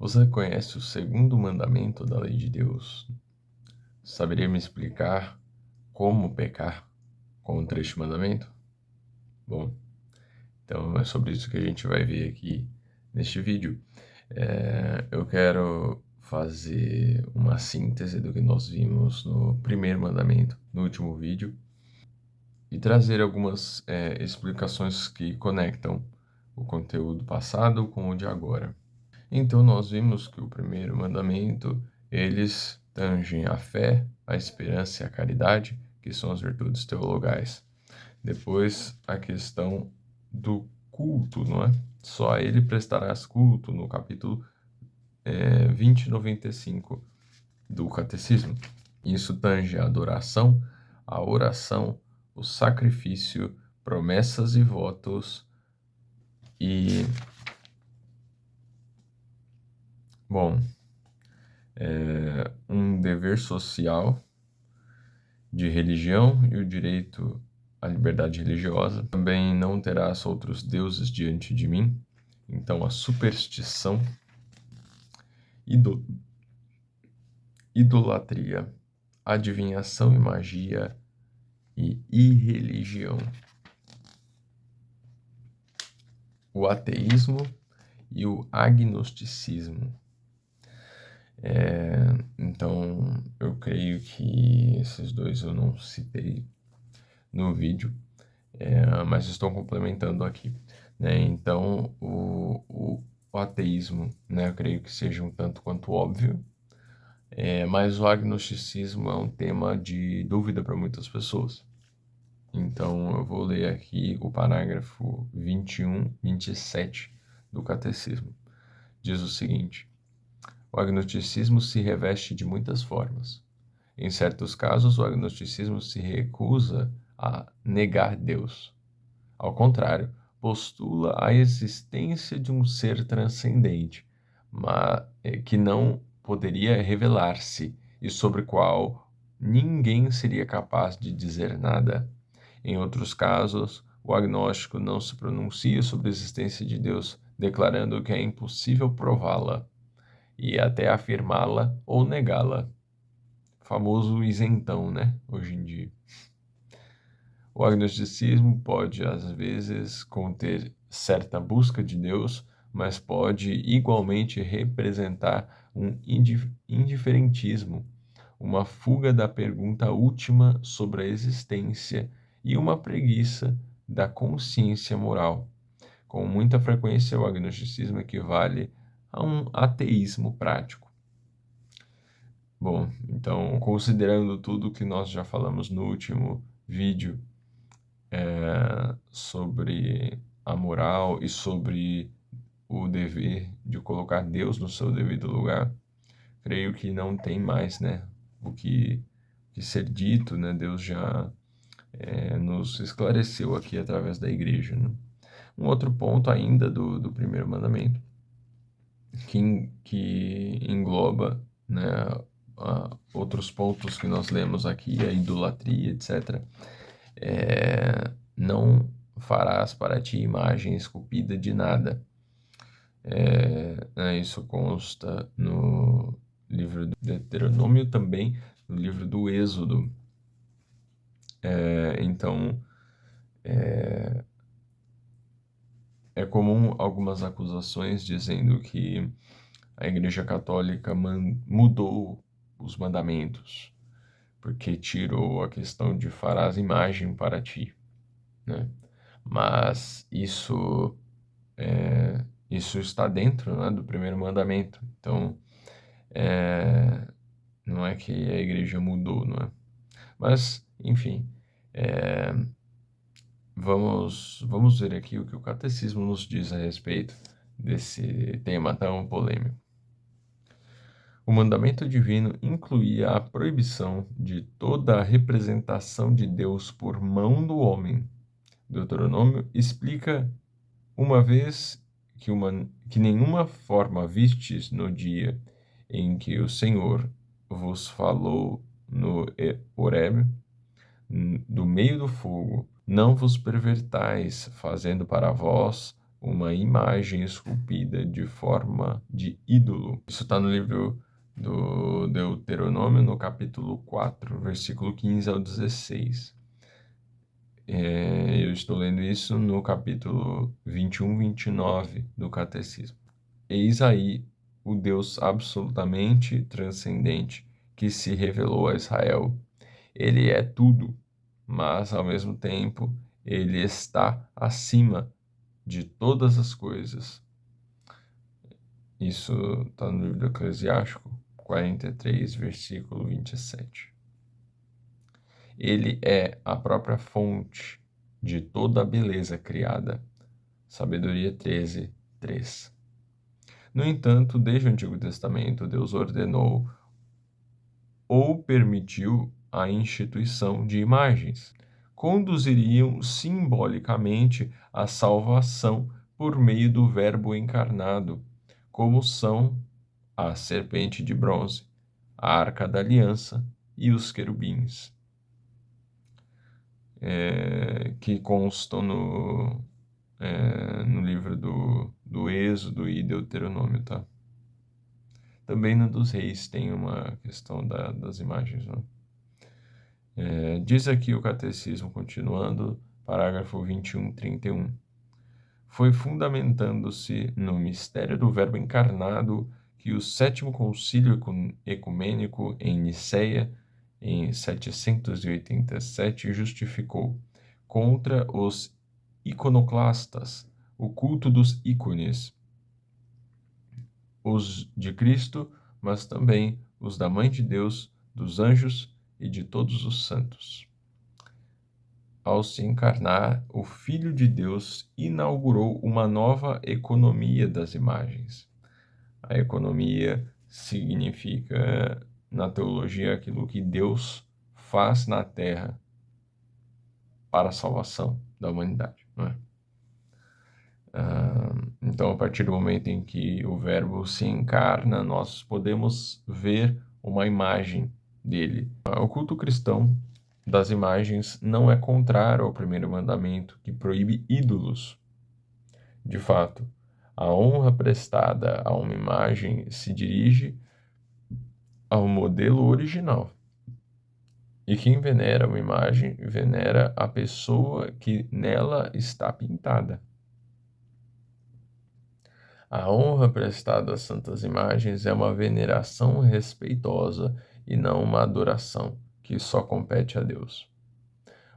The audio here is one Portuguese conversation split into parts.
Você conhece o segundo mandamento da lei de Deus? Saberia me explicar como pecar contra este mandamento? Bom, então é sobre isso que a gente vai ver aqui neste vídeo. Eu quero fazer uma síntese do que nós vimos no primeiro mandamento, no último vídeo, e trazer algumas explicações que conectam o conteúdo passado com o de agora. Então nós vimos que o primeiro mandamento, eles tangem a fé, a esperança e a caridade, que são as virtudes teologais. Depois a questão do culto, não é? Só a ele prestarás culto, no capítulo 2095 do Catecismo. Isso tange a adoração, a oração, o sacrifício, promessas e votos e, bom, um dever social de religião e o direito à liberdade religiosa. Também não terás outros deuses diante de mim. Então, a superstição, idolatria, adivinhação e magia e irreligião. O ateísmo e o agnosticismo. Então, eu creio que esses dois eu não citei no vídeo, mas estou complementando aqui, né? Então, o ateísmo, né, eu creio que seja um tanto quanto óbvio, mas o agnosticismo é um tema de dúvida para muitas pessoas. Então, eu vou ler aqui o parágrafo 27 do Catecismo. Diz o seguinte: o agnosticismo se reveste de muitas formas. Em certos casos, o agnosticismo se recusa a negar Deus. Ao contrário, postula a existência de um ser transcendente, mas que não poderia revelar-se e sobre o qual ninguém seria capaz de dizer nada. Em outros casos, o agnóstico não se pronuncia sobre a existência de Deus, declarando que é impossível prová-la e até afirmá-la ou negá-la. Famoso isentão, né? Hoje em dia. O agnosticismo pode, às vezes, conter certa busca de Deus, mas pode igualmente representar um indiferentismo, uma fuga da pergunta última sobre a existência e uma preguiça da consciência moral. Com muita frequência, o agnosticismo equivale a um ateísmo prático. Bom, então, considerando tudo que nós já falamos no último vídeo, sobre a moral e sobre o dever de colocar Deus no seu devido lugar, creio que não tem mais, né, o que ser dito, né? Deus já nos esclareceu aqui através da igreja, né? Um outro ponto ainda do primeiro mandamento, que engloba, né, outros pontos que nós lemos aqui, a idolatria, etc. Não farás para ti imagem esculpida de nada. Isso consta no livro do Deuteronômio, também no livro do Êxodo. Então, é comum algumas acusações dizendo que a Igreja Católica mudou os mandamentos, porque tirou a questão de farás imagem para ti, né? Mas isso está dentro, né, do primeiro mandamento. Então, não é que a igreja mudou, não é? Mas, enfim, vamos ver aqui o que o catecismo nos diz a respeito desse tema tão polêmico. O mandamento divino incluía a proibição de toda a representação de Deus por mão do homem. Deuteronômio explica uma vez que nenhuma forma vistes no dia em que o Senhor vos falou no Horebe, do meio do fogo, não vos pervertais, fazendo para vós uma imagem esculpida de forma de ídolo. Isso está no livro do Deuteronômio, no capítulo 4, versículo 15 ao 16. Eu estou lendo isso no capítulo 21, 29 do Catecismo. Eis aí o Deus absolutamente transcendente que se revelou a Israel. Ele é tudo, mas ao mesmo tempo ele está acima de todas as coisas. Isso está no livro do Eclesiástico 43, versículo 27. Ele é a própria fonte de toda a beleza criada. Sabedoria 13, 3. No entanto, desde o Antigo Testamento, Deus ordenou ou permitiu a instituição de imagens. Conduziriam simbolicamente a salvação por meio do Verbo encarnado, como são a serpente de bronze, a arca da aliança e os querubins, que constam no livro do Êxodo e Deuteronômio, tá? Também no dos Reis tem uma questão das imagens, né? Diz aqui o Catecismo, continuando, parágrafo 21, 31. Foi fundamentando-se no mistério do Verbo encarnado que o Sétimo Concílio Ecumênico em Nicéia, em 787, justificou contra os iconoclastas o culto dos ícones, os de Cristo, mas também os da Mãe de Deus, dos anjos e de todos os santos. Ao se encarnar, o Filho de Deus inaugurou uma nova economia das imagens. A economia significa, na teologia, aquilo que Deus faz na terra para a salvação da humanidade, não é? Então, a partir do momento em que o Verbo se encarna, nós podemos ver uma imagem dele. O culto cristão das imagens não é contrário ao primeiro mandamento, que proíbe ídolos. De fato, a honra prestada a uma imagem se dirige ao modelo original. E quem venera uma imagem, venera a pessoa que nela está pintada. A honra prestada às santas imagens é uma veneração respeitosa e não uma adoração que só compete a Deus.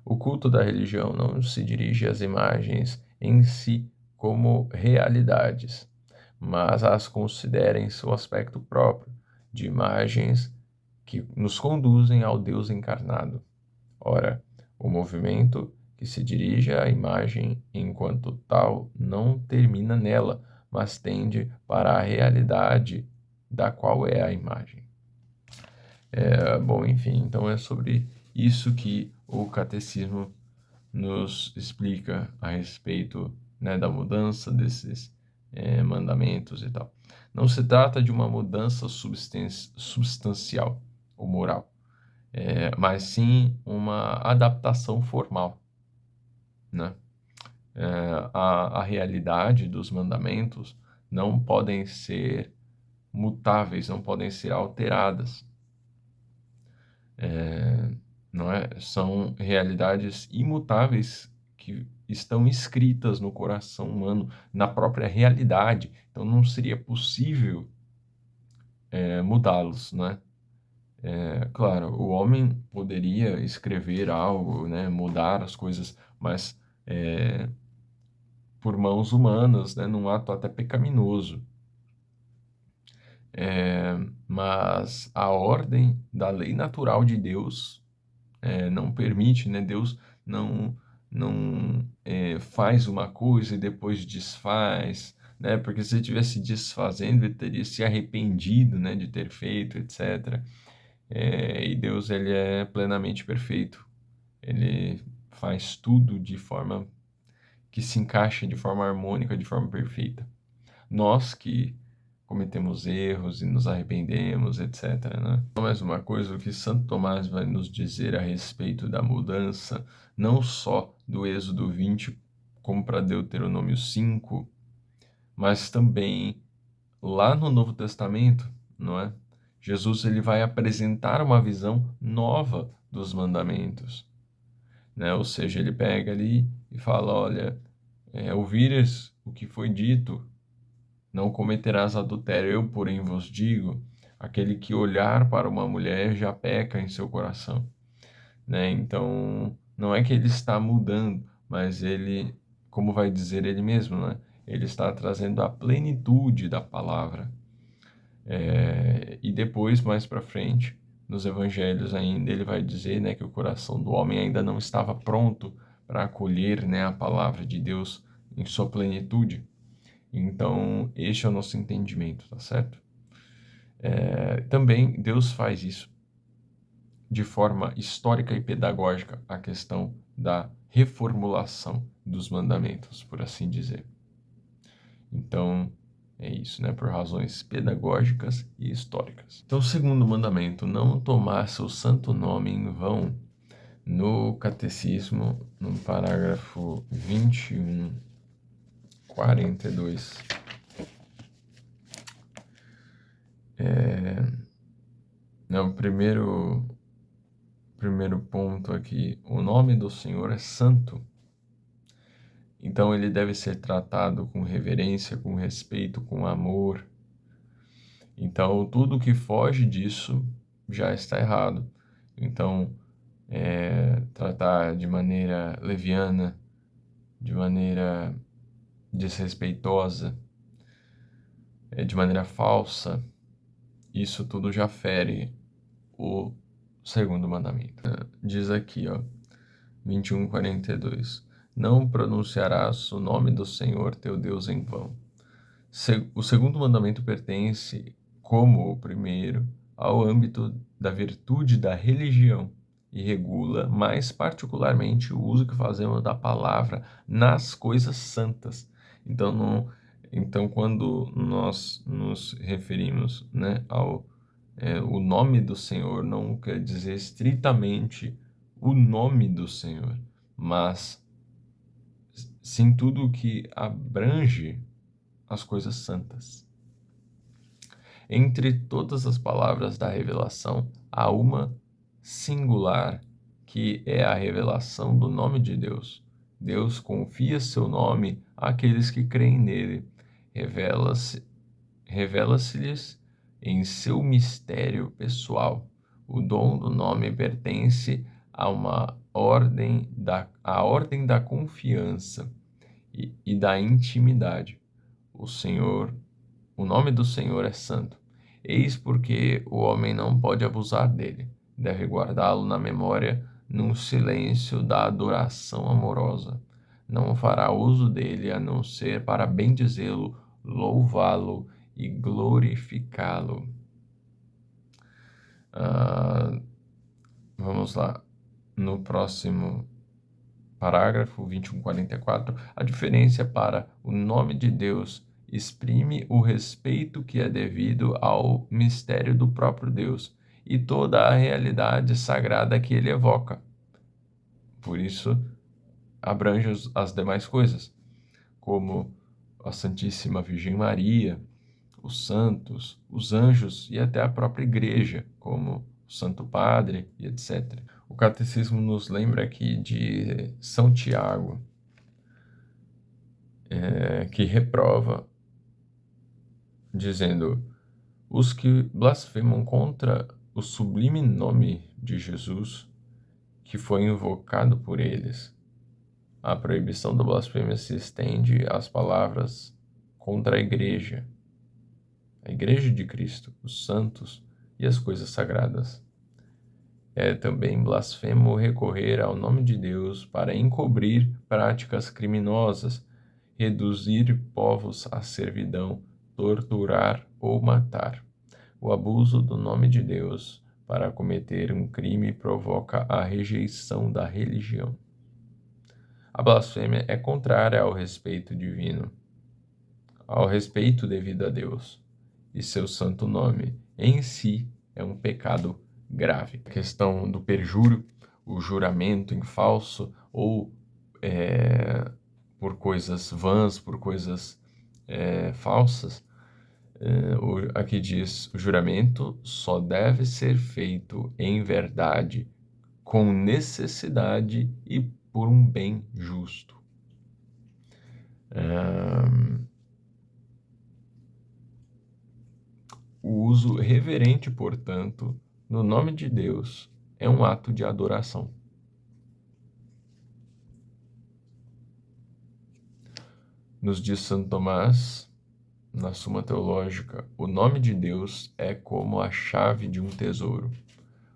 O culto da religião não se dirige às imagens em si como realidades, mas as considera em seu aspecto próprio, de imagens que nos conduzem ao Deus encarnado. Ora, o movimento que se dirige à imagem enquanto tal não termina nela, mas tende para a realidade da qual é a imagem. Bom, enfim, então é sobre isso que o catecismo nos explica a respeito, né, da mudança desses mandamentos e tal. Não se trata de uma mudança substancial ou moral, mas sim uma adaptação formal, né? A realidade dos mandamentos não podem ser mutáveis, não podem ser alteradas. Não é? São realidades imutáveis que estão escritas no coração humano, na própria realidade. Então não seria possível mudá-los, né? Claro, o homem poderia escrever algo, né, mudar as coisas, mas por mãos humanas, né, num ato até pecaminoso. Mas a ordem da lei natural de Deus não permite, né? Deus não faz uma coisa e depois desfaz, né? Porque se ele estivesse desfazendo, ele teria se arrependido, né, de ter feito, etc. E Deus, ele é plenamente perfeito. Ele faz tudo de forma que se encaixa de forma harmônica, de forma perfeita. Nós que cometemos erros e nos arrependemos, etc, né? Mais uma coisa, o que Santo Tomás vai nos dizer a respeito da mudança, não só do Êxodo 20, como para Deuteronômio 5, mas também lá no Novo Testamento, não é? Jesus ele vai apresentar uma visão nova dos mandamentos, né? Ou seja, ele pega ali e fala, olha, ouvires o que foi dito, não cometerás adultério, eu, porém, vos digo, aquele que olhar para uma mulher já peca em seu coração, né? Então, não é que ele está mudando, mas ele, como vai dizer ele mesmo, né? Ele está trazendo a plenitude da palavra. E depois, mais para frente, nos evangelhos ainda, ele vai dizer, né, que o coração do homem ainda não estava pronto para acolher, né, a palavra de Deus em sua plenitude. Então, este é o nosso entendimento, tá certo? Também Deus faz isso de forma histórica e pedagógica, a questão da reformulação dos mandamentos, por assim dizer. Então, é isso, né? Por razões pedagógicas e históricas. Então, o segundo mandamento, não tomar seu santo nome em vão. No Catecismo, no parágrafo 21, 42, o primeiro ponto aqui, o nome do Senhor é santo. Então ele deve ser tratado com reverência, com respeito, com amor. Então tudo que foge disso já está errado. Então tratar de maneira leviana, de maneira desrespeitosa, de maneira falsa, isso tudo já fere o segundo mandamento. Diz aqui, ó, 21:42. Não pronunciarás o nome do Senhor teu Deus em vão. O segundo mandamento pertence, como o primeiro, ao âmbito da virtude da religião e regula mais particularmente o uso que fazemos da palavra nas coisas santas. Então, quando nós nos referimos, né, o nome do Senhor, não quer dizer estritamente o nome do Senhor, mas sim tudo o que abrange as coisas santas. Entre todas as palavras da revelação, há uma singular, que é a revelação do nome de Deus. Deus confia seu nome àqueles que creem nele. Revela-se-lhes em seu mistério pessoal. O dom do nome pertence a uma a ordem da confiança e da intimidade. O nome do Senhor é santo. Eis porque o homem não pode abusar dele. Deve guardá-lo na memória, num silêncio da adoração amorosa. Não fará uso dele a não ser para bendizê-lo, louvá-lo e glorificá-lo. Vamos lá. No próximo parágrafo 21:44, a diferença para o nome de Deus exprime o respeito que é devido ao mistério do próprio Deus e toda a realidade sagrada que ele evoca. Por isso, abrange as demais coisas, como a Santíssima Virgem Maria, os santos, os anjos e até a própria igreja, como o Santo Padre e etc. O Catecismo nos lembra aqui de São Tiago, que reprova, dizendo: os que blasfemam contra o sublime nome de Jesus, que foi invocado por eles. A proibição da blasfêmia se estende às palavras contra a Igreja de Cristo, os santos e as coisas sagradas. É também blasfemo recorrer ao nome de Deus para encobrir práticas criminosas, reduzir povos à servidão, torturar ou matar. O abuso do nome de Deus para cometer um crime provoca a rejeição da religião. A blasfêmia é contrária ao respeito divino, ao respeito devido a Deus e seu santo nome. Em si é um pecado grave. A questão do perjúrio, o juramento em falso ou por coisas vãs, por coisas falsas, aqui diz, o juramento só deve ser feito em verdade, com necessidade e por um bem justo. O uso reverente, portanto, no nome de Deus é um ato de adoração. Nos diz Santo Tomás, na Suma Teológica, o nome de Deus é como a chave de um tesouro.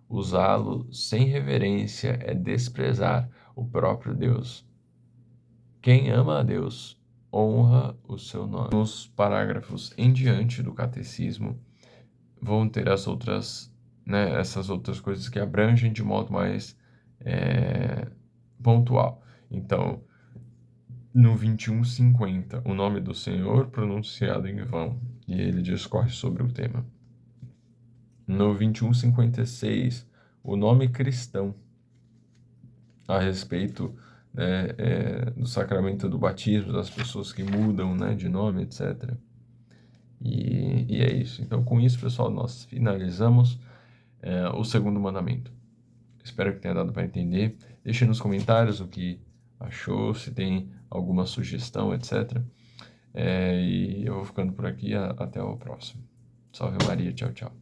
Usá-lo sem reverência é desprezar o próprio Deus. Quem ama a Deus honra o seu nome. Nos parágrafos em diante do catecismo vão ter essas outras coisas que abrangem de modo mais pontual. Então, no 2150, o nome do Senhor pronunciado em vão, e ele discorre sobre o tema. No 2156, o nome cristão, a respeito do sacramento do batismo, das pessoas que mudam de nome, etc. E é isso. Então, com isso, pessoal, nós finalizamos o segundo mandamento. Espero que tenha dado para entender. Deixe nos comentários o que achou, se tem alguma sugestão, etc. E eu vou ficando por aqui. Até o próximo. Salve Maria. Tchau, tchau.